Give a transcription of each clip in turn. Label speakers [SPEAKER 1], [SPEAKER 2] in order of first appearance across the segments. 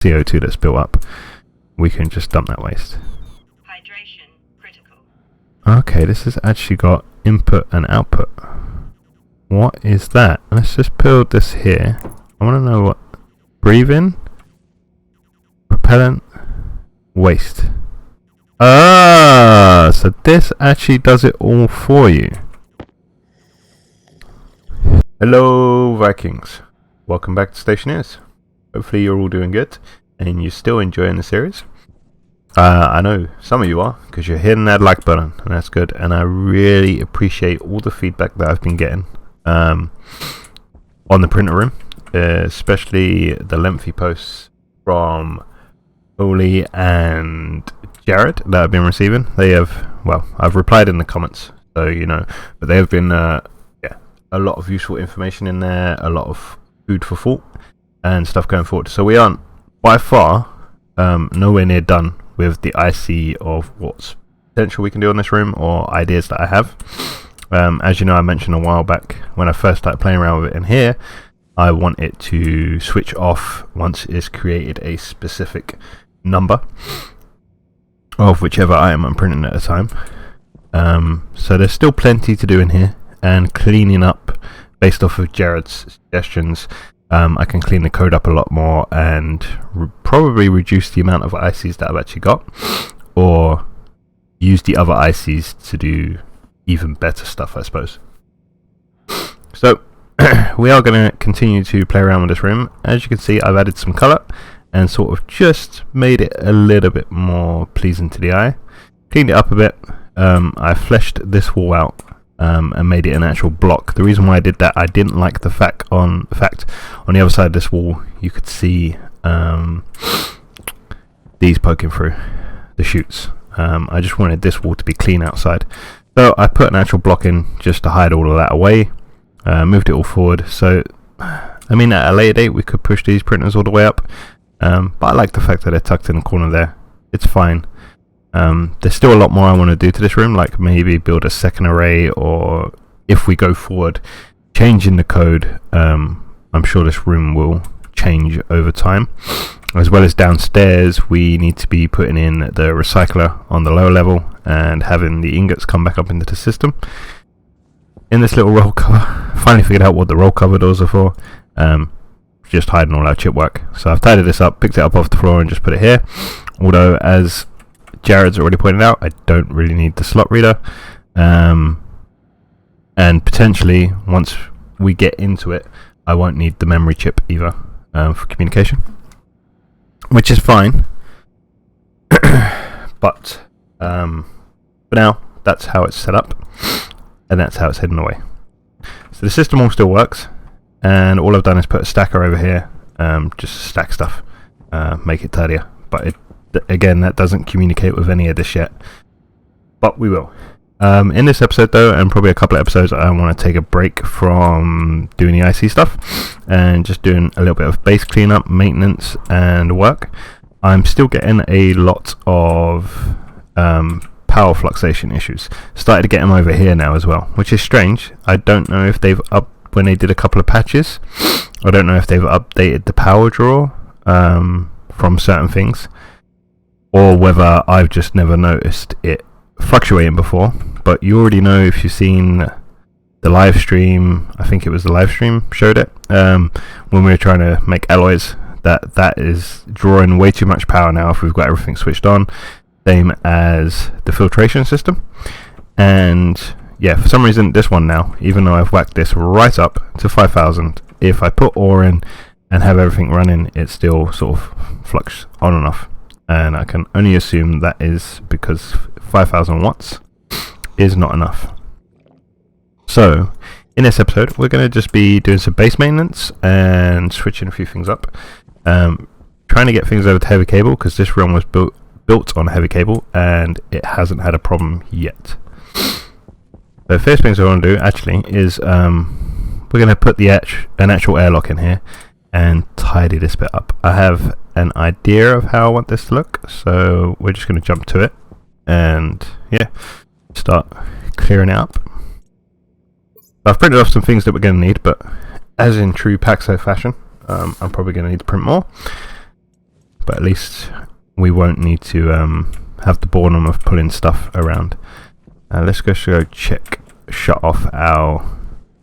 [SPEAKER 1] CO2 that's built up, we can just dump that waste.
[SPEAKER 2] Hydration critical.
[SPEAKER 1] Okay, this has actually got input and output. What is that? Let's just build this here. I want to know what. Breathe in. Propellant. Waste. Ah, so this actually does it all for you. Hello Vikings. Welcome back to Stationeers. Hopefully you're all doing good and you're still enjoying the series. I know some of you are, because you're hitting that like button, and that's good, and I really appreciate all the feedback that I've been getting on the printer room, especially the lengthy posts from Oli and Jared that I've been receiving. They have, well, I've replied in the comments, so you know, but they have been a lot of useful information in there, a lot of food for thought and stuff going forward. So we aren't by far nowhere near done with the IC of what's potential we can do on this room, or ideas that I have. As you know, I mentioned a while back when I first started playing around with it in here, I want it to switch off once it's created a specific number of whichever item I'm printing at a time. So there's still plenty to do in here, and cleaning up based off of Jared's suggestions. I can clean the code up a lot more and probably reduce the amount of ICs that I've actually got, or use the other ICs to do even better stuff, I suppose. So we are going to continue to play around with this room. As you can see, I've added some colour and sort of just made it a little bit more pleasing to the eye. Cleaned it up a bit. I fleshed this wall out and made it an actual block. The reason why I did that, I didn't like the fact on the other side of this wall you could see these poking through the chutes. I just wanted this wall to be clean outside, so I put an actual block in just to hide all of that away. Moved it all forward, so I mean at a later date we could push these printers all the way up, but I like the fact that they're tucked in the corner there. It's fine. There's still a lot more I want to do to this room, like maybe build a second array, or if we go forward changing the code, I'm sure this room will change over time. As well as downstairs, we need to be putting in the recycler on the lower level and having the ingots come back up into the system. In this little roll cover, finally figured out what the roll cover doors are for. Just hiding all our chip work. So I've tidied this up, picked it up off the floor and just put it here. Although, as Jared's already pointed out, I don't really need the slot reader, and potentially once we get into it I won't need the memory chip either, for communication, which is fine. But for now that's how it's set up, and that's how it's hidden away. So the system all still works, and all I've done is put a stacker over here, just stack stuff, make it tidier, but again, that doesn't communicate with any of this yet, but we will. In this episode though, and probably a couple of episodes, I want to take a break from doing the IC stuff and just doing a little bit of base cleanup, maintenance and work. I'm still getting a lot of power fluctuation issues. Started to get them over here now as well, which is strange. I don't know if they've when they did a couple of patches, I don't know if they've updated the power draw from certain things, or whether I've just never noticed it fluctuating before. But you already know, if you've seen the live stream, I think it was the live stream showed it, when we were trying to make alloys, that is drawing way too much power now if we've got everything switched on, same as the filtration system. And yeah, for some reason this one now, even though I've whacked this right up to 5000, if I put ore in and have everything running, it still sort of flux on and off. And I can only assume that is because 5000 watts is not enough. So in this episode we're going to just be doing some base maintenance and switching a few things up, trying to get things over to heavy cable, because this room was built on heavy cable and it hasn't had a problem yet. The first things I want to do actually is we're going to put an actual airlock in here and tidy this bit up. I have an idea of how I want this to look, so we're just going to jump to it and yeah, start clearing it up. I've printed off some things that we're going to need, but as in true Paxo fashion, I'm probably going to need to print more. but at least we won't need to have the boredom of pulling stuff around. Let's go shut off our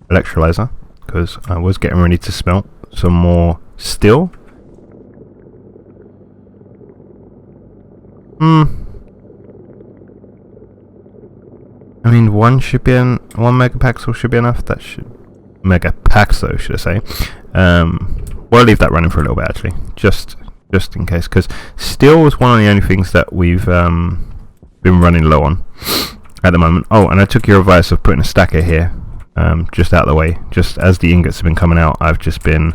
[SPEAKER 1] electrolyzer, because I was getting ready to smelt some more steel. I mean, one megapixel should be enough. That should megapixel, should I say? We'll leave that running for a little bit actually, just in case, because steel was one of the only things that we've been running low on at the moment. Oh, and I took your advice of putting a stacker here, just out of the way. Just as the ingots have been coming out, I've just been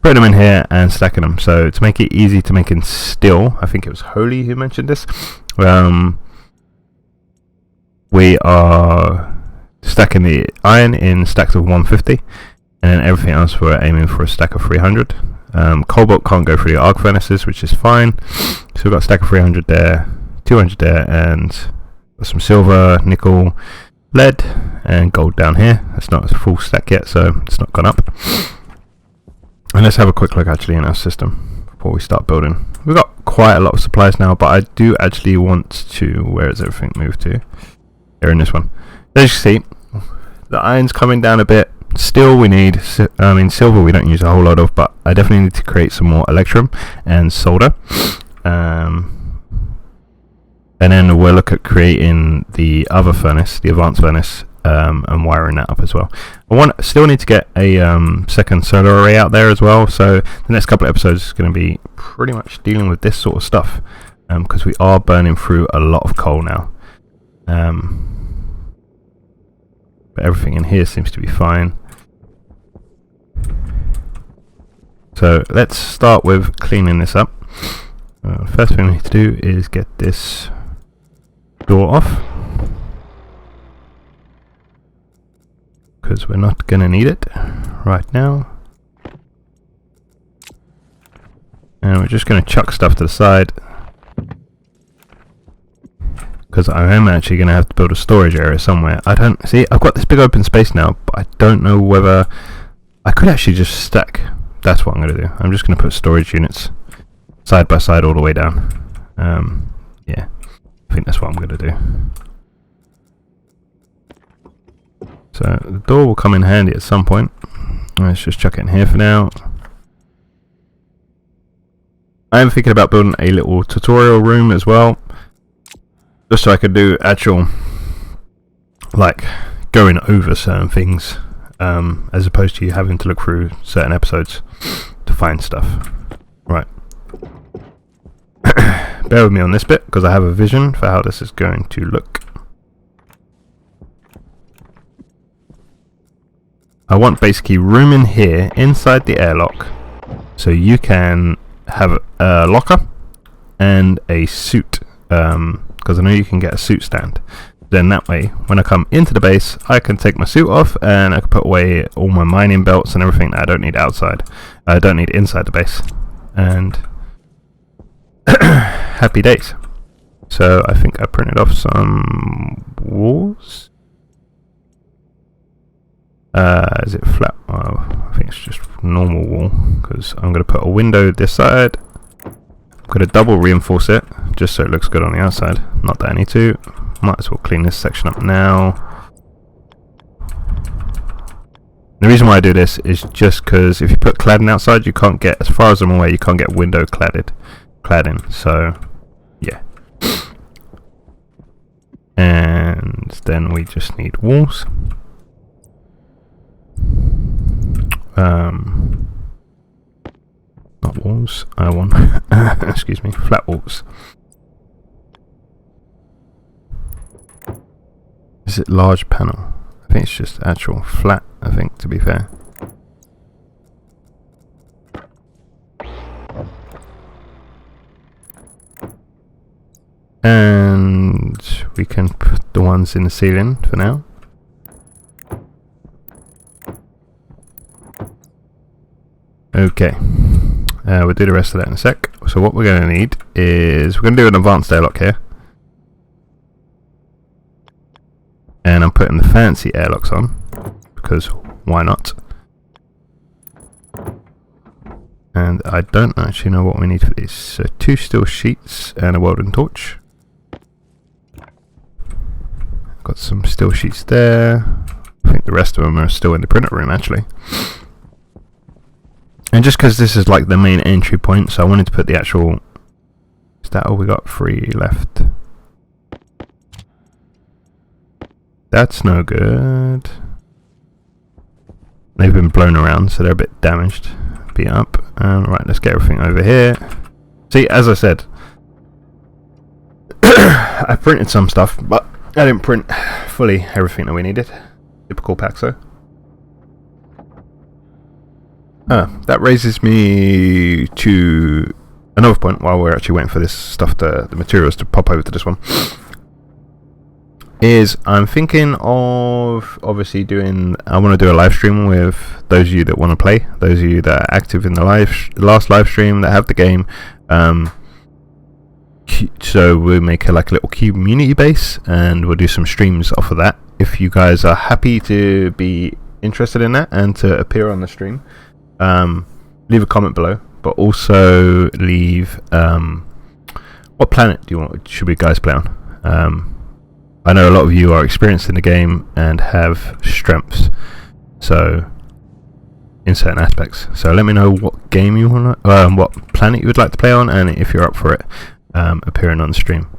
[SPEAKER 1] putting them in here and stacking them. So to make it easy to make in steel, I think it was Holy who mentioned this. We are stacking the iron in stacks of 150, and then everything else we're aiming for a stack of 300. Cobalt can't go through the arc furnaces, which is fine. So we've got a stack of 300 there, 200 there, and some silver, nickel, lead, and gold down here. It's not a full stack yet, so it's not gone up. And let's have a quick look actually in our system before we start building. We've got quite a lot of supplies now, but I do actually want to... Where is everything moved to? Here in this one. As you see, the iron's coming down a bit. Steel we need, silver we don't use a whole lot of, but I definitely need to create some more electrum and solder. And then we'll look at creating the other furnace, the advanced furnace, and wiring that up as well. Still need to get a second solar array out there as well, so the next couple of episodes is going to be pretty much dealing with this sort of stuff, because we are burning through a lot of coal now. But everything in here seems to be fine. So let's start with cleaning this up. First thing we need to do is get this door off, because we're not going to need it right now. And we're just going to chuck stuff to the side, because I am actually going to have to build a storage area somewhere. I've got this big open space now, but I don't know whether I could actually just stack. That's what I'm going to do. I'm just going to put storage units side by side all the way down. Yeah, I think that's what I'm going to do. So the door will come in handy at some point. Let's just chuck it in here for now. I am thinking about building a little tutorial room as well, just so I could do actual, like, going over certain things, as opposed to you having to look through certain episodes to find stuff. Right. Bear with me on this bit, because I have a vision for how this is going to look. I want basically room in here, inside the airlock, so you can have a locker and a suit, because I know you can get a suit stand. Then that way, when I come into the base, I can take my suit off and I can put away all my mining belts and everything that I don't need outside. I don't need inside the base. And happy days. So I think I printed off some walls. Is it flat? Oh, I think it's just normal wall, because I'm going to put a window this side. I'm going to double reinforce it just so it looks good on the outside. Not that I need to. Might as well clean this section up now. The reason why I do this is just because if you put cladding outside, you can't get, as far as I'm aware, you can't get window cladding. So yeah. And then we just need walls. Not walls, I want excuse me, flat walls. Is it large panel? I think it's just actual flat, I think, to be fair. And we can put the ones in the ceiling for now. Okay, we'll do the rest of that in a sec. So what we're going to need is, we're going to do an advanced airlock here. And I'm putting the fancy airlocks on, because why not? And I don't actually know what we need for these. So 2 steel sheets and a welding torch. Got some steel sheets there. I think the rest of them are still in the printer room actually. And just because this is like the main entry point, so I wanted to put the actual... Is that all we got? 3 left. That's no good. They've been blown around, so they're a bit damaged. Beat up. Right, let's get everything over here. See, as I said, I printed some stuff, but I didn't print fully everything that we needed. Typical Paxo. That raises me to another point while we're actually waiting for this stuff, the materials to pop over to this one. Is I'm thinking of obviously I want to do a live stream with those of you that want to play, those of you that are active in the last live stream that have the game. So we'll make a little community base and we'll do some streams off of that. If you guys are happy to be interested in that and to appear on the stream, leave a comment below, but also leave what planet should we guys play on. I know a lot of you are experienced in the game and have strengths, so in certain aspects. So let me know what game you want, what planet you would like to play on, and if you're up for it, appearing on the stream.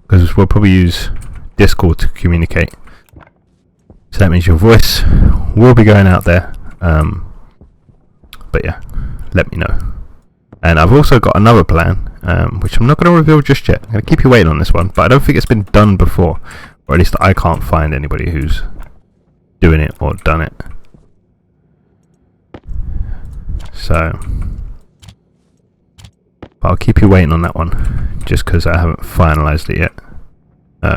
[SPEAKER 1] Because we'll probably use Discord to communicate. So that means your voice will be going out there. But yeah, let me know. And I've also got another plan, which I'm not going to reveal just yet. I'm going to keep you waiting on this one, but I don't think it's been done before, or at least I can't find anybody who's doing it or done it. So, but I'll keep you waiting on that one, just because I haven't finalised it yet.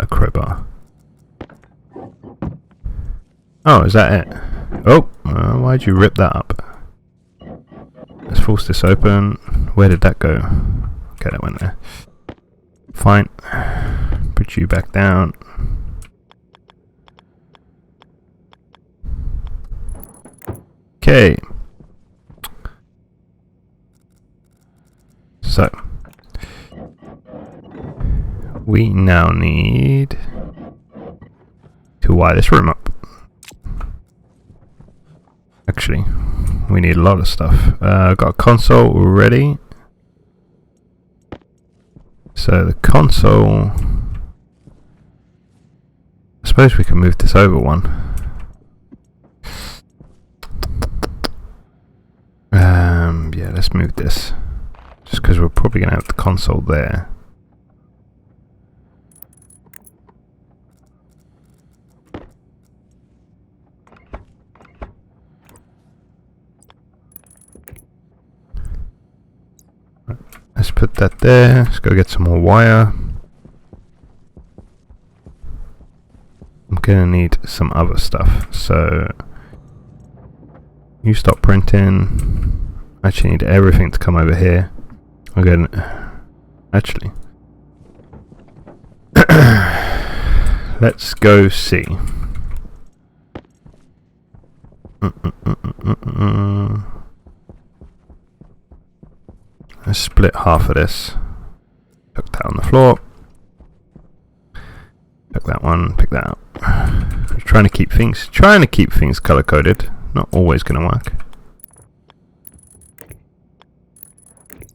[SPEAKER 1] Crowbar. Oh, is that it? Oh, why'd you rip that up? Let's force this open. Where did that go? Okay, that went there. Fine. Put you back down. Okay. So, we now need to wire this room up. Actually, we need a lot of stuff. I've got a console already. So the console, I suppose we can move this over one. Yeah, let's move this. Just because we're probably going to have the console there. Let's put that there. Let's go get some more wire. I'm gonna need some other stuff. So you stop printing. Actually need everything to come over here. I'm gonna actually let's go see. Let's split half of this. Put that on the floor. Pick that one, pick that up. Trying to keep things color coded. Not always gonna work.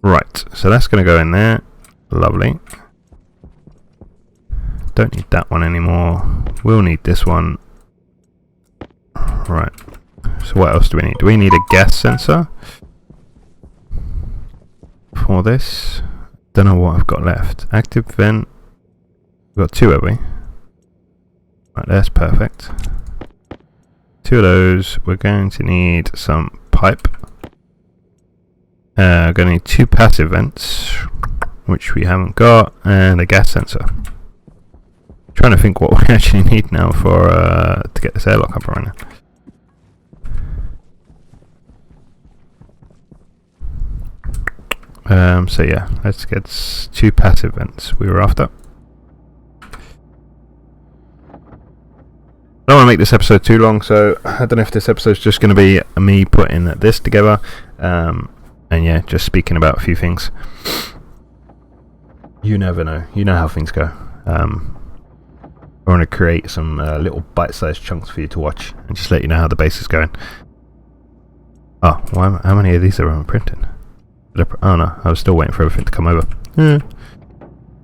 [SPEAKER 1] Right, so that's gonna go in there. Lovely. Don't need that one anymore. We'll need this one. Right. So what else do we need? Do we need a gas sensor for this? Don't know what I've got left. Active vent. We've got 2, have we? Right, that's perfect. 2 of those. We're going to need some pipe. We're going to need 2 passive vents, which we haven't got, and a gas sensor. Trying to think what we actually need now for to get this airlock up and running. So yeah, let's get 2 passive vents we were after. I don't want to make this episode too long, so I don't know if this episode's just going to be me putting this together, and And yeah, just speaking about a few things. You never know. You know how things go. I want to create some little bite-sized chunks for you to watch and just let you know how the base is going. Oh, well, how many of these are on printing? Oh no, I was still waiting for everything to come over.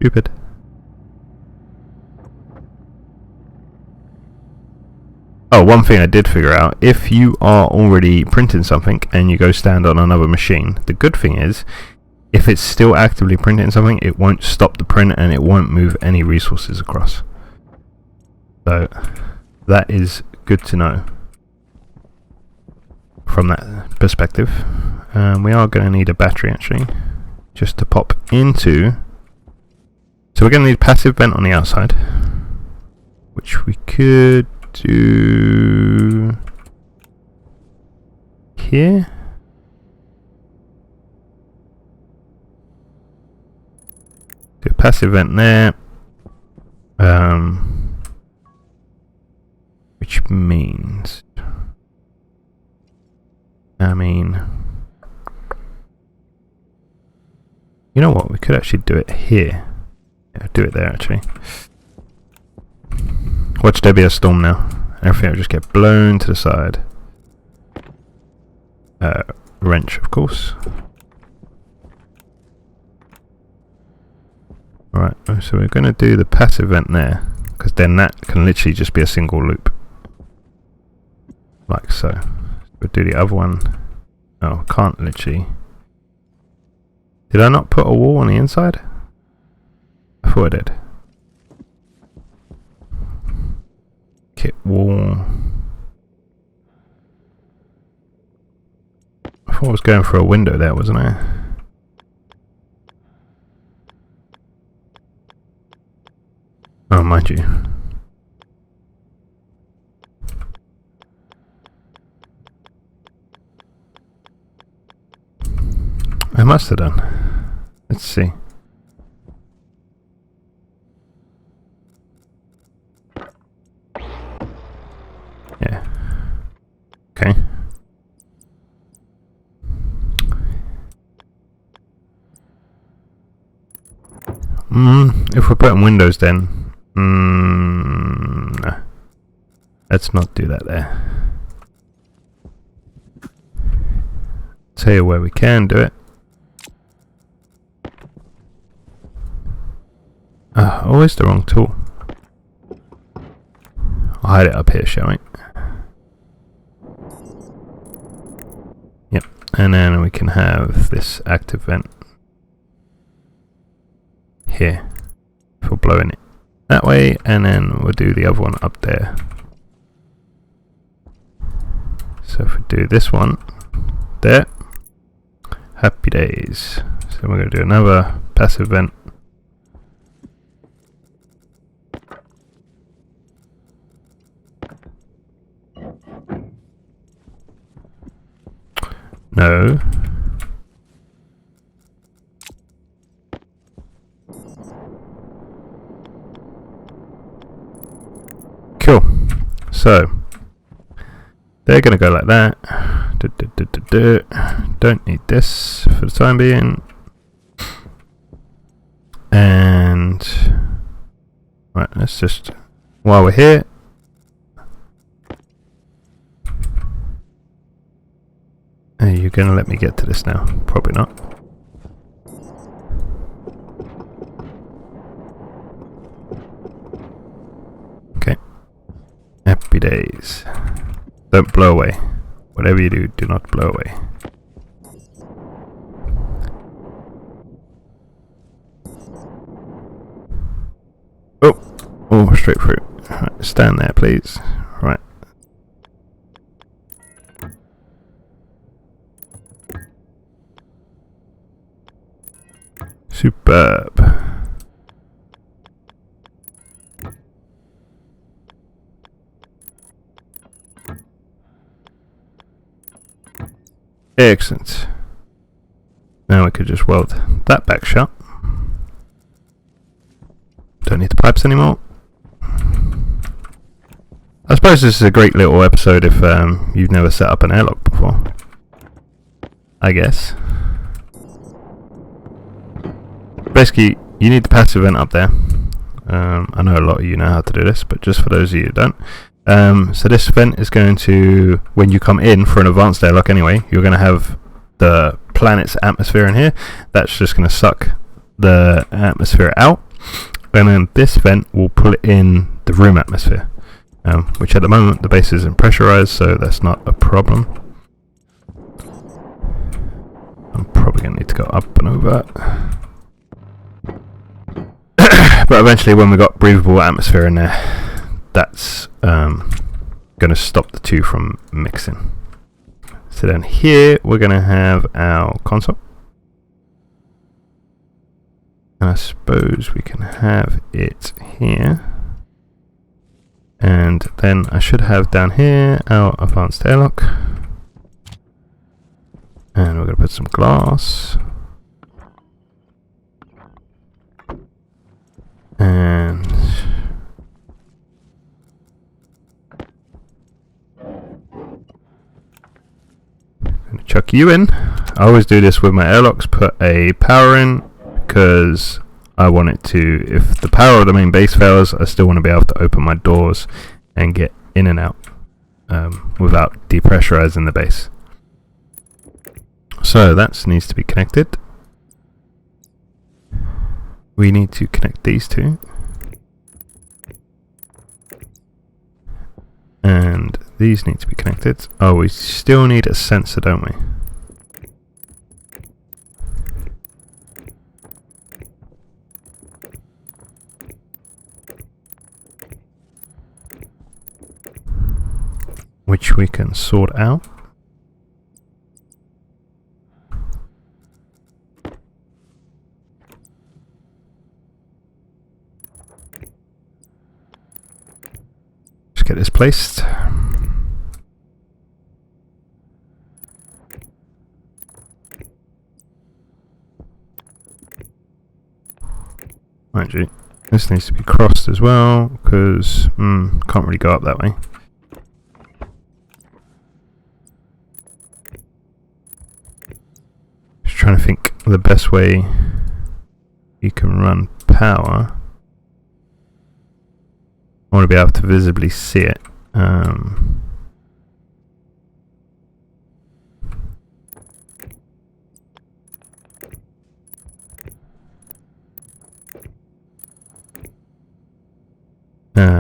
[SPEAKER 1] Stupid. Oh, one thing I did figure out, if you are already printing something and you go stand on another machine, the good thing is, if it's still actively printing something, it won't stop the print and it won't move any resources across. So, that is good to know from that perspective. We are going to need a battery actually, just to pop into. So we're going to need a passive vent on the outside, which we could do here. Do a passive vent there, which means, you know what, we could actually do it here. Yeah, do it there actually. Watch there be a storm now. Everything will just get blown to the side. Wrench, of course. Alright, so we're going to do the passive vent there, because then that can literally just be a single loop. Like so. We'll do the other one. Oh, can't literally. Did I not put a wall on the inside? I thought I did. Kit wall. I thought I was going for a window there, wasn't I? Oh, mind you. I must have done. Let's see. Yeah. Okay. If we're putting windows then, nah. Let's not do that there. Tell you where we can do it. Always the wrong tool. I'll hide it up here, shall we? Yep, and then we can have this active vent here for blowing it that way, and then we'll do the other one up there. So if we do this one there, happy days. So we're going to do another passive vent. No. Cool. So they're going to go like that. Don't need this for the time being. And right, let's just, while we're here, are you going to let me get to this now? Probably not. Okay. Happy days. Don't blow away. Whatever you do, do not blow away. Oh, straight through. Right, stand there, please. Right. Superb. Excellent. Now we could just weld that back shut. Don't need the pipes anymore. I suppose this is a great little episode if you've never set up an airlock before. I guess. basically, you need the passive vent up there. I know a lot of you know how to do this, but just for those of you who don't. So this vent is going to, when you come in for an advanced airlock anyway, you're going to have the planet's atmosphere in here. That's just going to suck the atmosphere out. And then this vent will pull in the room atmosphere. Which at the moment the base isn't pressurized, so that's not a problem. I'm probably going to need to go up and over. But eventually when we've got breathable atmosphere in there, that's going to stop the two from mixing. So then here we're going to have our console. And I suppose we can have it here. And then I should have down here our advanced airlock. And we're going to put some glass. And I'm going to chuck you in. I always do this with my airlocks, put a power in, because I want it to, if the power of the main base fails, I still want to be able to open my doors and get in and out without depressurizing the base. So that needs to be connected. We need to connect these two. And these need to be connected. Oh, we still need a sensor, don't we? Which we can sort out. Just get this placed. Mind you, this needs to be crossed as well, because can't really go up that way. Trying to think the best way you can run power. I want to be able to visibly see it.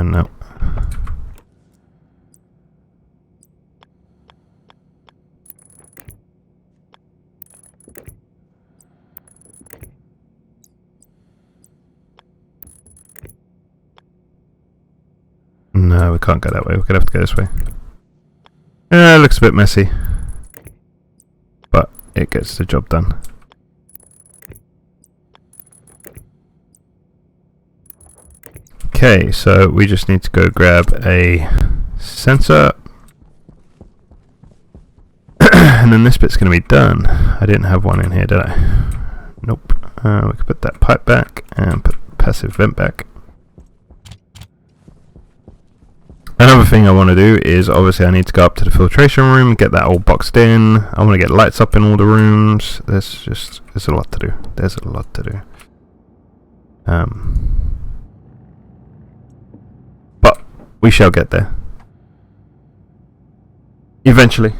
[SPEAKER 1] No. No, we can't go that way. We're going to have to go this way. It looks a bit messy, but it gets the job done. Okay, so we just need to go grab a sensor. And then this bit's going to be done. I didn't have one in here, did I? Nope. We can put that pipe back and put the passive vent back. Another thing I want to do is, obviously I need to go up to the filtration room, get that all boxed in. I want to get lights up in all the rooms. There's a lot to do. There's a lot to do. But we shall get there. Eventually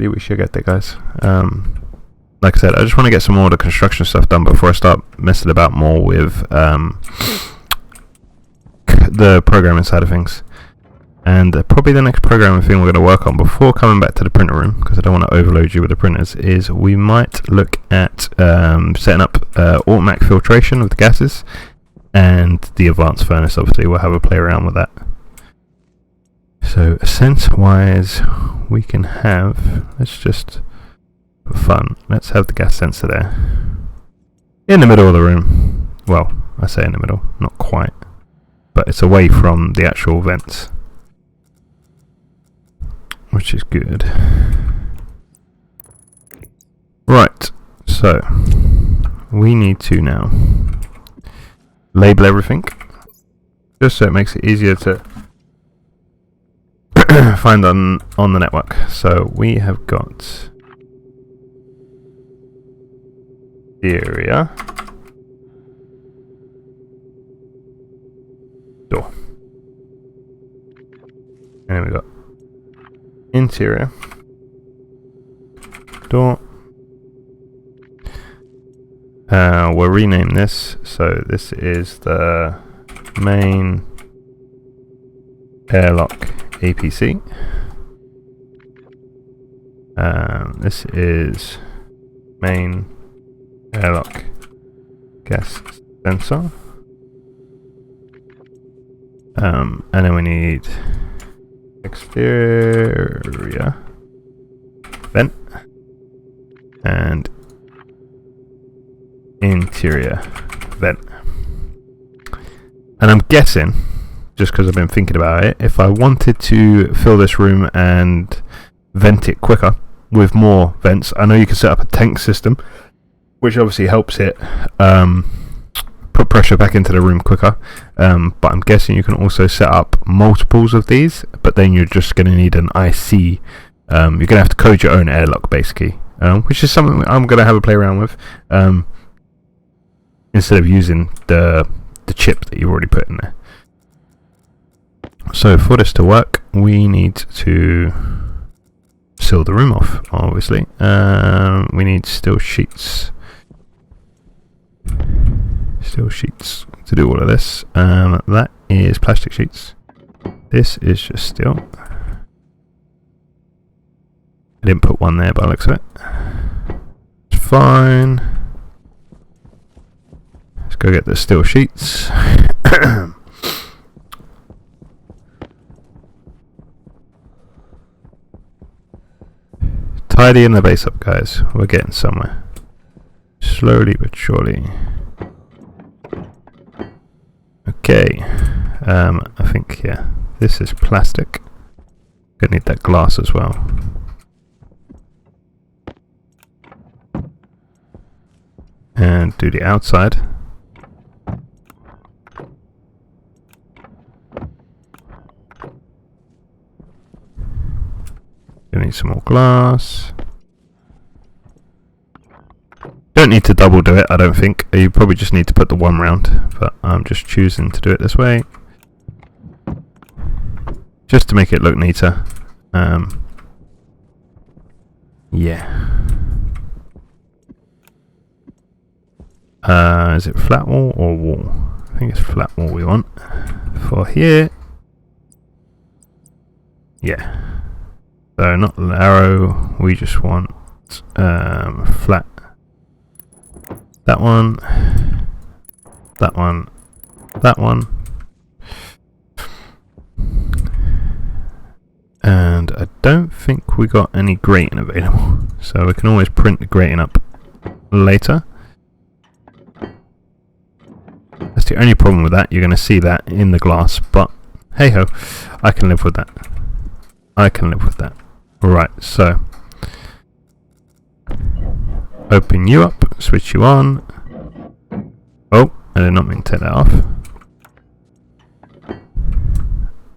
[SPEAKER 1] we shall get there, guys. Like I said, I just want to get some more of the construction stuff done before I start messing about more with the programming side of things. And probably the next programming thing we're going to work on before coming back to the printer room, because I don't want to overload you with the printers, is we might look at setting up automatic filtration of the gases, and the advanced furnace. Obviously we'll have a play around with that. So sense wise, we can have, let's just for fun, let's have the gas sensor there in the middle of the room. Well, I say in the middle, not quite, but it's away from the actual vents, which is good. Right, so we need to now label everything, just so it makes it easier to find on the network. So we have got exterior door. And then we got interior door. We'll rename this. So this is the main airlock APC. This is main airlock gas sensor. And then we need exterior vent and interior vent. And I'm guessing, just because I've been thinking about it, if I wanted to fill this room and vent it quicker with more vents, I know you can set up a tank system, which obviously helps it put pressure back into the room quicker, but I'm guessing you can also set up multiples of these, but then you're just going to need an IC. You're going to have to code your own airlock basically, which is something I'm going to have a play around with, instead of using the chip that you've already put in there. So for this to work, we need to seal the room off, obviously. We need steel sheets to do all of this. That is plastic sheets. This is just steel. I didn't put one there by the looks of it. It's fine. Let's go get the steel sheets. Tidying the base up, guys. We're getting somewhere. Slowly but surely. Okay. I think, yeah, this is plastic. Gonna need that glass as well. And do the outside. Gonna need some more glass. Don't need to double do it, I don't think. You probably just need to put the one round, but I'm just choosing to do it this way, just to make it look neater. Yeah. Is it flat wall or wall? I think it's flat wall we want for here. Yeah. So not an arrow, we just want flat. That one, that one, that one. And I don't think we got any grating available, so we can always print the grating up later. That's the only problem with that. You're going to see that in the glass, but hey ho, I can live with that. I can live with that. Right, so open you up, switch you on. Oh, I did not mean to take that off.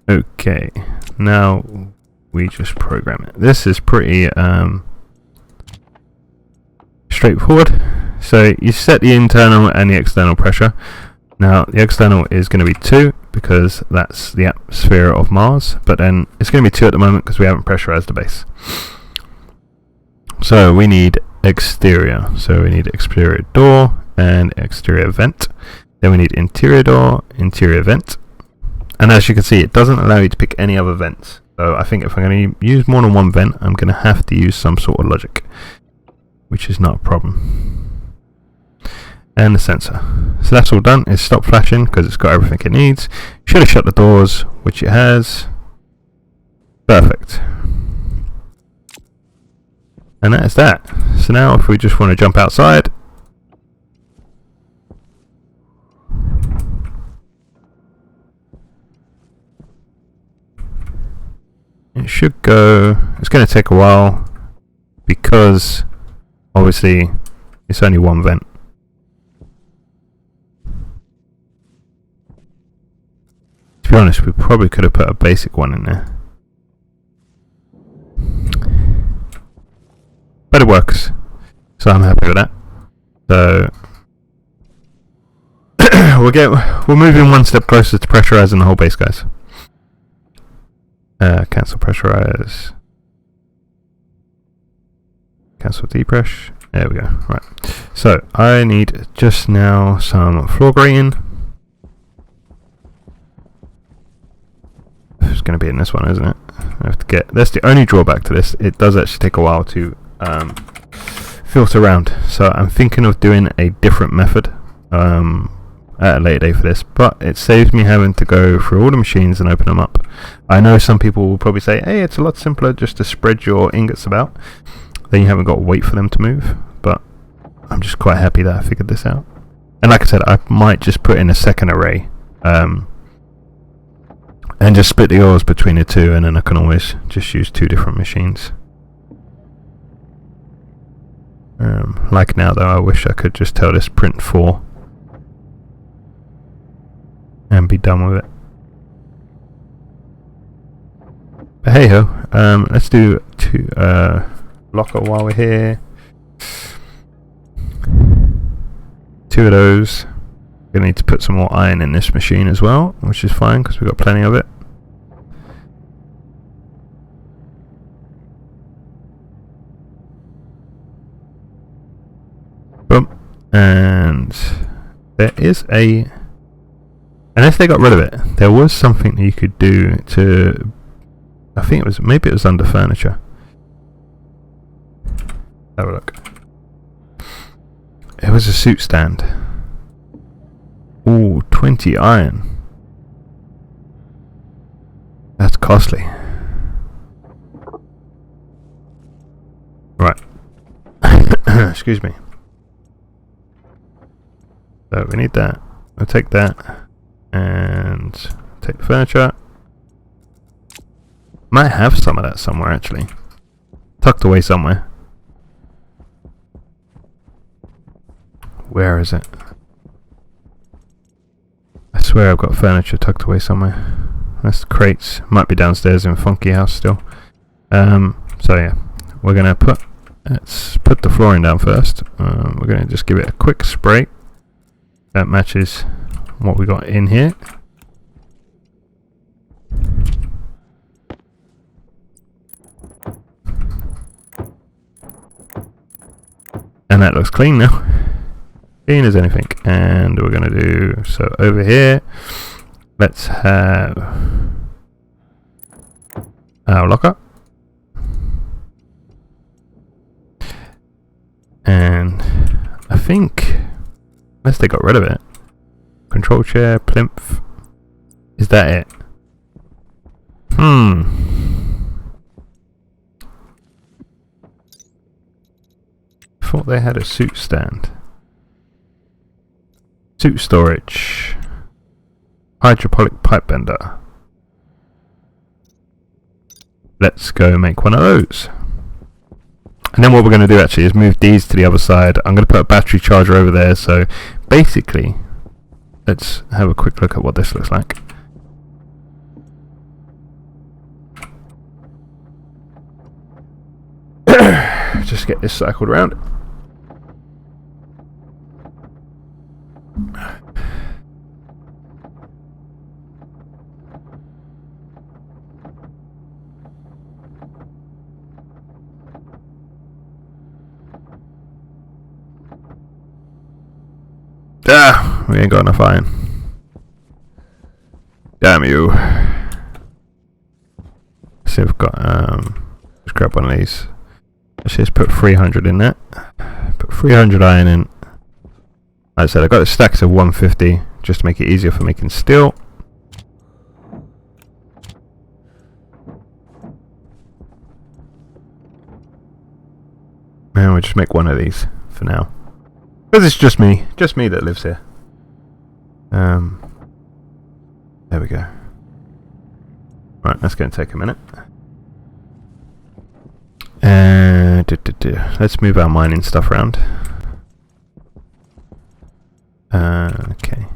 [SPEAKER 1] Okay, now we just program it. This is pretty straightforward. So you set the internal and the external pressure. Now the external is going to be 2 because that's the atmosphere of Mars, but then it's going to be 2 at the moment because we haven't pressurized the base. So we need exterior. So we need exterior door and exterior vent. Then we need interior door, interior vent. And as you can see, it doesn't allow you to pick any other vents. So I think if I'm going to use more than one vent, I'm going to have to use some sort of logic, which is not a problem. And the sensor. So that's all done. It's stopped flashing because it's got everything it needs. Should have shut the doors, which it has. Perfect. And that is that. So now if we just want to jump outside, it should go. It's going to take a while because obviously it's only one vent. To be honest, we probably could have put a basic one in there, but it works, so I'm happy with that. So we're moving one step closer to pressurizing the whole base, guys. Cancel pressurize. Cancel depress. There we go. Right. So I need just now some floor grating. It's going to be in this one, isn't it? I have to get. That's the only drawback to this. It does actually take a while to filter around. So I'm thinking of doing a different method at a later date for this, but it saves me having to go through all the machines and open them up. I know some people will probably say, hey, it's a lot simpler just to spread your ingots about, then you haven't got to wait for them to move, but I'm just quite happy that I figured this out. And like I said, I might just put in a second array and just split the ores between the two, and then I can always just use two different machines. Like now though, I wish I could just tell this print 4 and be done with it. But hey ho, let's do two locker while we're here. 2 of those. Gonna need to put some more iron in this machine as well, which is fine because we've got plenty of it. Boom. And there is a, unless they got rid of it, there was something that you could do to, I think it was, maybe it was under furniture. Have a look. It was a suit stand. Ooh, 20 iron. That's costly. Right. Excuse me. So we need that. I'll take that and take the furniture. Might have some of that somewhere actually. Tucked away somewhere. Where is it? I swear I've got furniture tucked away somewhere. That's the crates. Might be downstairs in Funky House still. So yeah, we're gonna let's put the flooring down first. We're gonna just give it a quick spray. That matches what we got in here. And that looks clean now. Clean as anything. And we're going to do, so over here, let's have our locker. And I think, unless they got rid of it, control chair, plinth, is that it? Thought they had a suit stand. Suit storage. Hydroponic pipe bender. Let's go make one of those. And then what we're going to do actually is move these to the other side. I'm going to put a battery charger over there. So basically, let's have a quick look at what this looks like. Just get this cycled around. Ah, we ain't got enough iron. Damn you. Let's see if we've got, let's grab one of these. Let's just put 300 in that. Put 300 iron in. Like I said, I got the stacks of 150 just to make it easier for making steel. And we'll just make one of these for now. Because it's just me that lives here. There we go. Right, that's going to take a minute. Let's move our mining stuff around. Okay.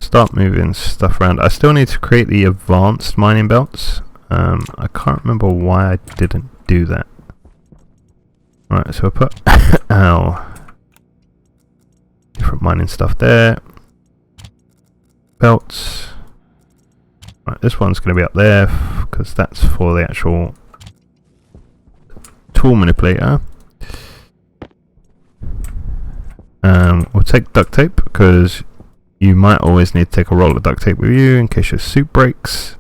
[SPEAKER 1] Start moving stuff around. I still need to create the advanced mining belts. I can't remember why I didn't do that. Right, so we'll put our different mining stuff there. Belts. Right, this one's going to be up there because that's for the actual tool manipulator. We'll take duct tape because you might always need to take a roll of duct tape with you in case your suit breaks.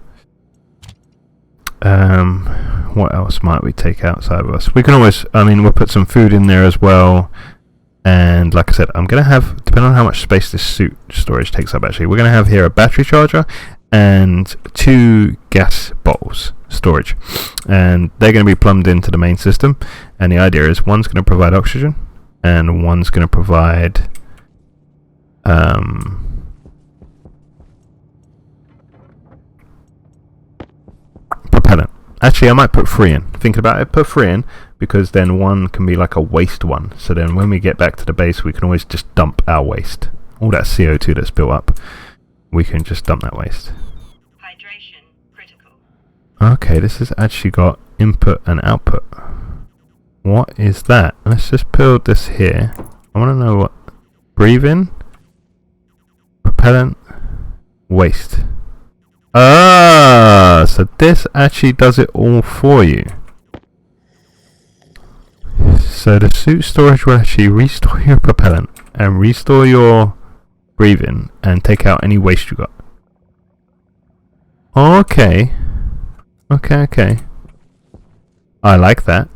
[SPEAKER 1] What else might we take outside of us? We can always, we'll put some food in there as well. And like I said, I'm going to have, depending on how much space this suit storage takes up actually, we're going to have here a battery charger and 2 gas bottles storage. And they're going to be plumbed into the main system. And the idea is one's going to provide oxygen and one's going to provide propellant. Actually, I might put 3 in. Thinking about it, put 3 in because then one can be like a waste one. So then when we get back to the base, we can always just dump our waste. All that CO2 that's built up, we can just dump that waste.
[SPEAKER 2] Hydration critical.
[SPEAKER 1] Okay, this has actually got input and output. What is that? Let's just build this here. I want to know what. Breathe in. Propellant. Waste. Ah, so this actually does it all for you. So the suit storage will actually restore your propellant and restore your breathing and take out any waste you got. Okay. Okay. I like that.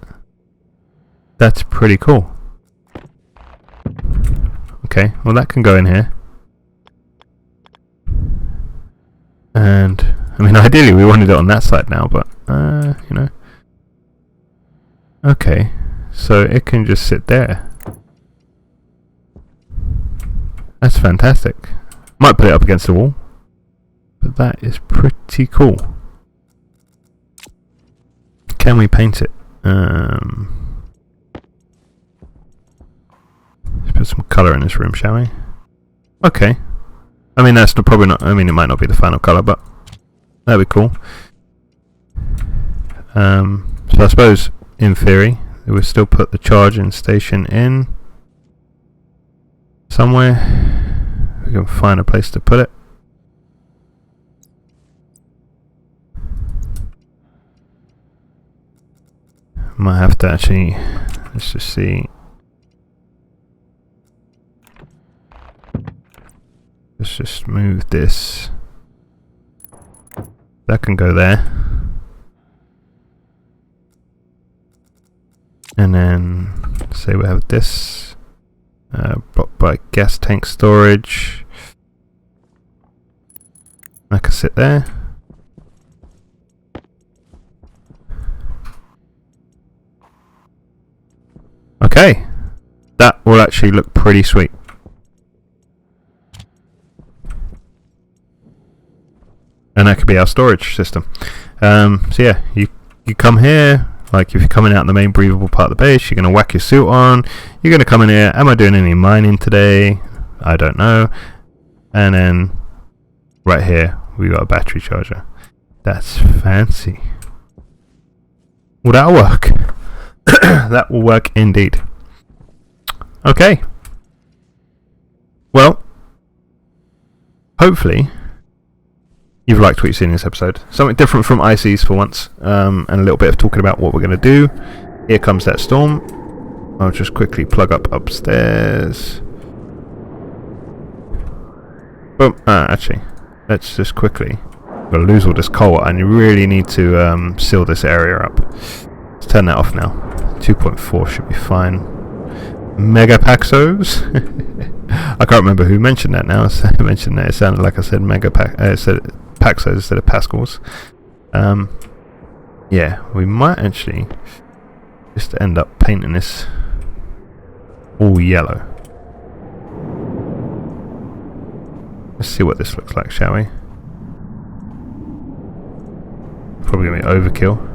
[SPEAKER 1] That's pretty cool. Okay, well that can go in here. And, ideally we wanted it on that side now, but, Okay, so it can just sit there. That's fantastic. Might put it up against the wall, but that is pretty cool. Can we paint it? Let's put some colour in this room, shall we? Okay. That's probably not. It might not be the final colour, but that'd be cool. So I suppose, in theory, we would still put the charging station in somewhere. We can find a place to put it. Might have to actually. Let's just see. Let's just move this. That can go there. And then, say we have this. Blocked by gas tank storage. That can sit there. Okay. That will actually look pretty sweet. And that could be our storage system. So yeah, you come here, like if you're coming out the main breathable part of the base, you're going to whack your suit on, you're going to come in here, am I doing any mining today? I don't know. And then, right here, we got a battery charger. That's fancy. Well, that'll work. That will work indeed. Okay. Well, hopefully you've liked what you've seen in this episode. Something different from ICs for once, and a little bit of talking about what we're going to do. Here comes that storm. I'll just quickly plug up upstairs. Boom. Actually, let's just quickly. I'm going to lose all this coal, and you really need to seal this area up. Let's turn that off now. 2.4 should be fine. Megapaxos. I can't remember who mentioned that now. I mentioned that it sounded like I said Paxos instead of Pascals. Yeah, we might actually just end up painting this all yellow. Let's see what this looks like, shall we? Probably gonna be overkill.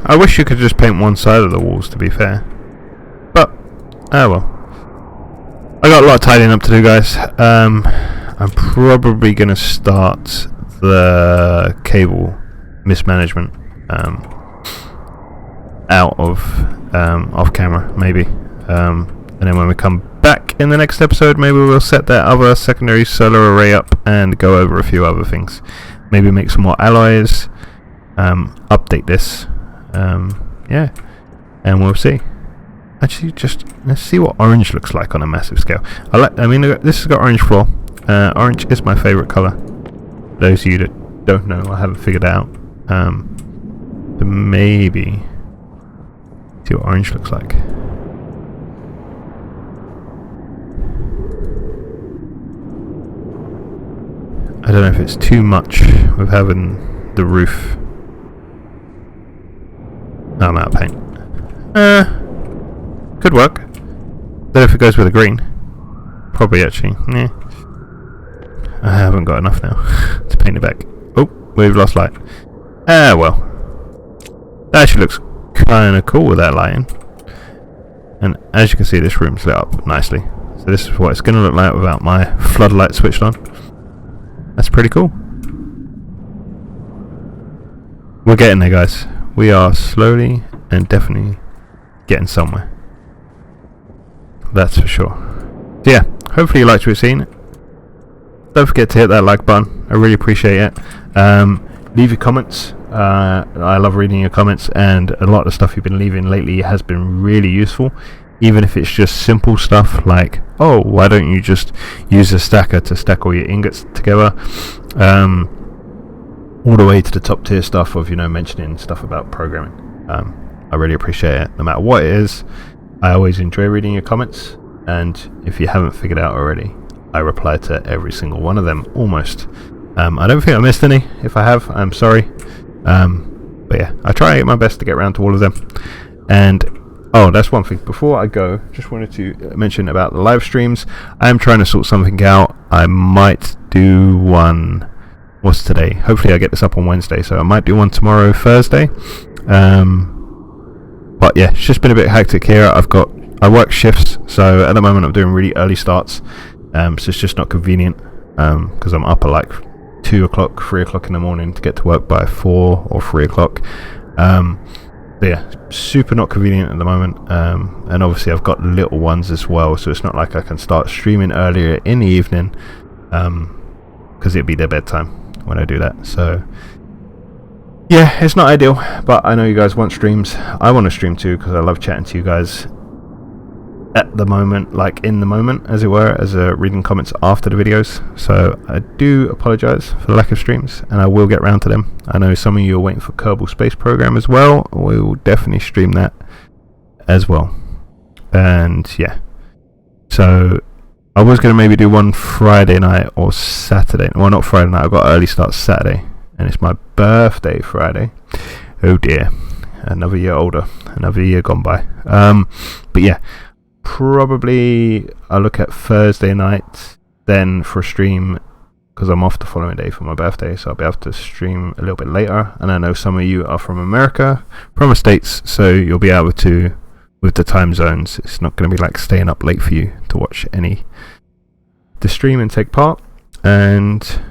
[SPEAKER 1] I wish you could just paint one side of the walls, to be fair. But, oh well. I got a lot of tidying up to do, guys. I'm I'm probably going to start the cable mismanagement out of off camera, maybe. And then when we come back in the next episode, maybe we'll set that other secondary solar array up and go over a few other things. Maybe make some more alloys, update this, yeah, and we'll see. Actually, just let's see what orange looks like on a massive scale. I mean, this has got orange floor. Orange is my favourite colour. Those of you that don't know, I haven't figured out. So maybe see what orange looks like. I don't know if it's too much with having the roof. No, I'm out of paint. Could work. Don't know if it goes with the green. Probably actually. Yeah. I haven't got enough now to paint it back. Oh, we've lost light. Well. That actually looks kind of cool with that lighting. And as you can see, this room's lit up nicely. So this is what it's going to look like without my floodlight switched on. That's pretty cool. We're getting there, guys. We are slowly and definitely getting somewhere. That's for sure. So yeah, hopefully you liked what you've seen. Don't forget to hit that like button. I really appreciate it. Leave your comments. I love reading your comments, and a lot of the stuff you've been leaving lately has been really useful. Even if it's just simple stuff like, oh, why don't you just use a stacker to stack all your ingots together? All the way to the top tier stuff of, mentioning stuff about programming. I really appreciate it. No matter what it is, I always enjoy reading your comments. And if you haven't figured out already, I reply to every single one of them, almost. I don't think I missed any. If I have, I'm sorry. But yeah, I try to get my best to get around to all of them. And oh, that's one thing. Before I go, just wanted to mention about the live streams. I am trying to sort something out. I might do one. What's today? Hopefully I get this up on Wednesday, so I might do one tomorrow, Thursday. But yeah, it's just been a bit hectic here. I work shifts, so at the moment I'm doing really early starts. So it's just not convenient because I'm up at like 2 o'clock, 3 o'clock in the morning to get to work by 4 or 3 o'clock. But yeah, super not convenient at the moment. And obviously I've got little ones as well, so it's not like I can start streaming earlier in the evening because it'd be their bedtime when I do that. So yeah, it's not ideal, but I know you guys want streams. I want to stream too because I love chatting to you guys at the moment, like in the moment, as it were, as reading comments after the videos. So I do apologise for the lack of streams, and I will get round to them. I know some of you are waiting for Kerbal Space Program as well. We will definitely stream that as well. And yeah, so I was going to maybe do one Friday night or Saturday. Well, not Friday night. I've got early start Saturday, and it's my birthday Friday. Oh dear, another year older, another year gone by. But yeah, probably I'll look at Thursday night then for a stream, because I'm off the following day for my birthday, so I'll be able to stream a little bit later. And I know some of you are from America, from the States, so you'll be able to, with the time zones, it's not going to be like staying up late for you to watch the stream and take part. And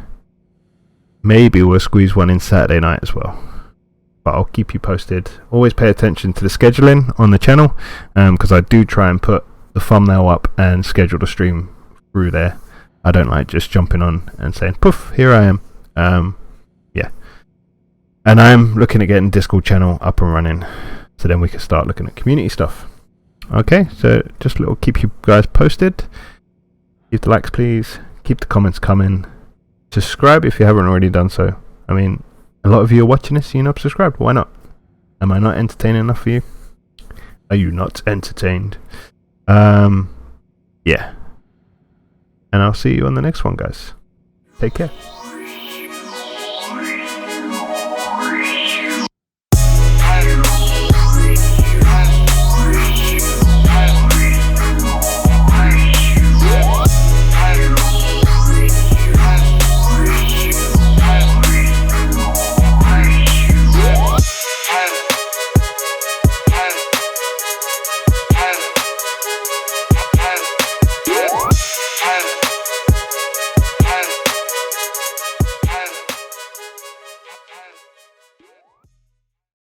[SPEAKER 1] maybe we'll squeeze one in Saturday night as well, but I'll keep you posted. Always pay attention to the scheduling on the channel, because I do try and put the thumbnail up and schedule the stream through there. I don't like just jumping on and saying, poof, here I am. Yeah. And I'm looking at getting Discord channel up and running, so then we can start looking at community stuff. Okay, so just a little keep you guys posted. Keep the likes, please. Keep the comments coming. Subscribe if you haven't already done so. I mean, a lot of you are watching this, you're not subscribed. Why not? Am I not entertaining enough for you? Are you not entertained? Yeah. And I'll see you on the next one, guys. Take care.